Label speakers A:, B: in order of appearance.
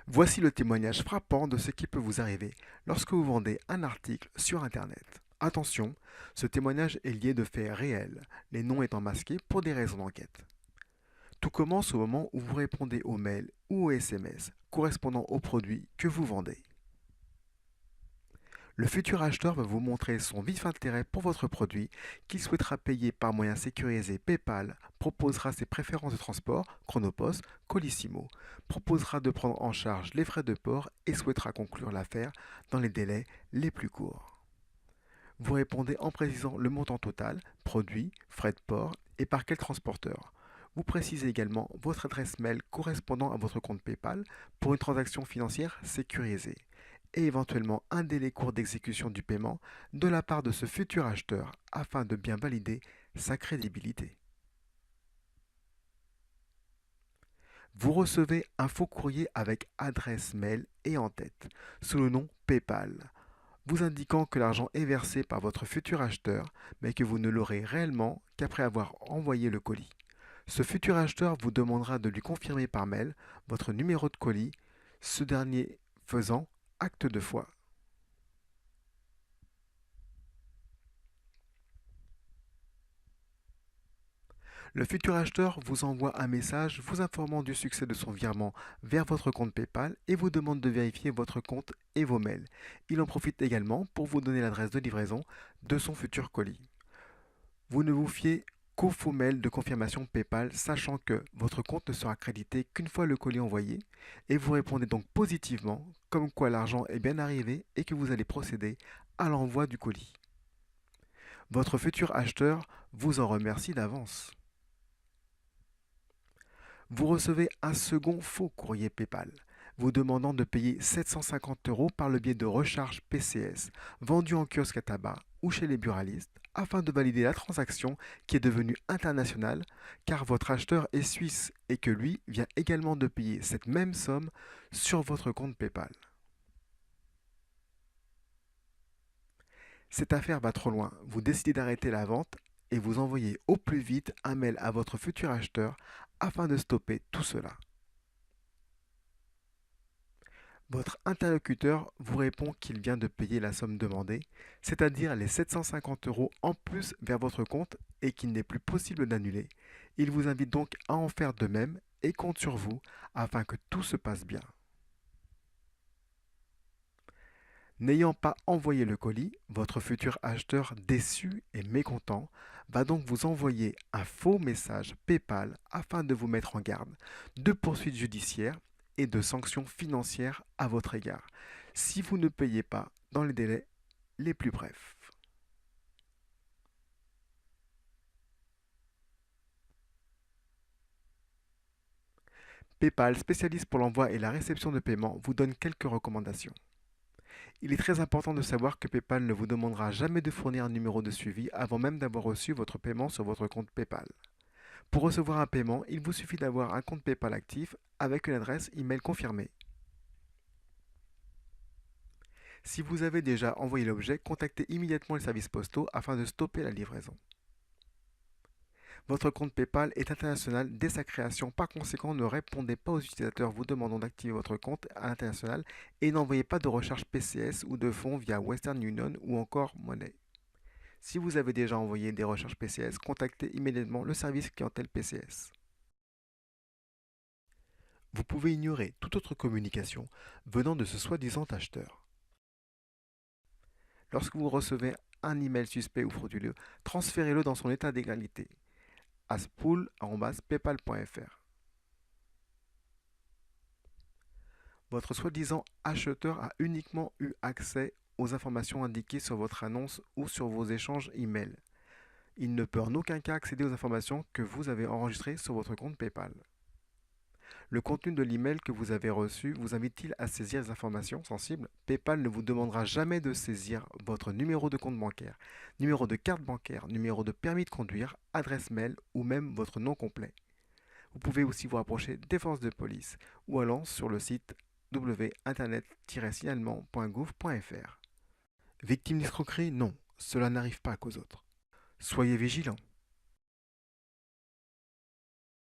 A: Voici le témoignage frappant de ce qui peut vous arriver lorsque vous vendez un article sur Internet. Attention, ce témoignage est lié de faits réels, les noms étant masqués pour des raisons d'enquête. Tout commence au moment où vous répondez aux mails ou aux SMS correspondant au produit que vous vendez. Le futur acheteur va vous montrer son vif intérêt pour votre produit, qu'il souhaitera payer par moyen sécurisé PayPal, proposera ses préférences de transport, Chronopost, Colissimo, proposera de prendre en charge les frais de port et souhaitera conclure l'affaire dans les délais les plus courts. Vous répondez en précisant le montant total, produit, frais de port et par quel transporteur. Vous précisez également votre adresse mail correspondant à votre compte PayPal pour une transaction financière sécurisée et éventuellement un délai court d'exécution du paiement de la part de ce futur acheteur afin de bien valider sa crédibilité. Vous recevez un faux courrier avec adresse mail et en tête, sous le nom PayPal, vous indiquant que l'argent est versé par votre futur acheteur, mais que vous ne l'aurez réellement qu'après avoir envoyé le colis. Ce futur acheteur vous demandera de lui confirmer par mail votre numéro de colis, ce dernier faisant acte de foi. Le futur acheteur vous envoie un message vous informant du succès de son virement vers votre compte PayPal et vous demande de vérifier votre compte et vos mails. Il en profite également pour vous donner l'adresse de livraison de son futur colis. Vous ne vous fiez qu'aux faux mails de confirmation PayPal, sachant que votre compte ne sera crédité qu'une fois le colis envoyé, et vous répondez donc positivement, comme quoi l'argent est bien arrivé et que vous allez procéder à l'envoi du colis. Votre futur acheteur vous en remercie d'avance. Vous recevez un second faux courrier PayPal, vous demandant de payer 750 € par le biais de recharges PCS, vendues en kiosque à tabac ou chez les buralistes, afin de valider la transaction qui est devenue internationale, car votre acheteur est suisse et que lui vient également de payer cette même somme sur votre compte PayPal. Cette affaire va trop loin, vous décidez d'arrêter la vente et vous envoyez au plus vite un mail à votre futur acheteur afin de stopper tout cela. Votre interlocuteur vous répond qu'il vient de payer la somme demandée, c'est-à-dire les 750 € en plus vers votre compte et qu'il n'est plus possible d'annuler. Il vous invite donc à en faire de même et compte sur vous afin que tout se passe bien. N'ayant pas envoyé le colis, votre futur acheteur déçu et mécontent va donc vous envoyer un faux message PayPal afin de vous mettre en garde de poursuites judiciaires et de sanctions financières à votre égard si vous ne payez pas dans les délais les plus brefs. PayPal, spécialiste pour l'envoi et la réception de paiements, vous donne quelques recommandations. Il est très important de savoir que PayPal ne vous demandera jamais de fournir un numéro de suivi avant même d'avoir reçu votre paiement sur votre compte PayPal. Pour recevoir un paiement, il vous suffit d'avoir un compte PayPal actif avec une adresse email confirmée. Si vous avez déjà envoyé l'objet, contactez immédiatement les services postaux afin de stopper la livraison. Votre compte PayPal est international dès sa création, par conséquent ne répondez pas aux utilisateurs vous demandant d'activer votre compte à l'international et n'envoyez pas de recharge PCS ou de fonds via Western Union ou encore Money. Si vous avez déjà envoyé des recharges PCS, contactez immédiatement le service clientèle PCS. Vous pouvez ignorer toute autre communication venant de ce soi-disant acheteur. Lorsque vous recevez un email suspect ou frauduleux, transférez-le dans son état d'égalité à spool@paypal.fr. Votre soi-disant acheteur a uniquement eu accès aux informations indiquées sur votre annonce ou sur vos échanges email. Il ne peut en aucun cas accéder aux informations que vous avez enregistrées sur votre compte PayPal. Le contenu de l'email que vous avez reçu vous invite-t-il à saisir les informations sensibles? PayPal ne vous demandera jamais de saisir votre numéro de compte bancaire, numéro de carte bancaire, numéro de permis de conduire, adresse mail ou même votre nom complet. Vous pouvez aussi vous rapprocher des forces de police ou allant sur le site www.internet-signalement.gouv.fr. Victime d'escroquerie? Non, cela n'arrive pas qu'aux autres. Soyez vigilants.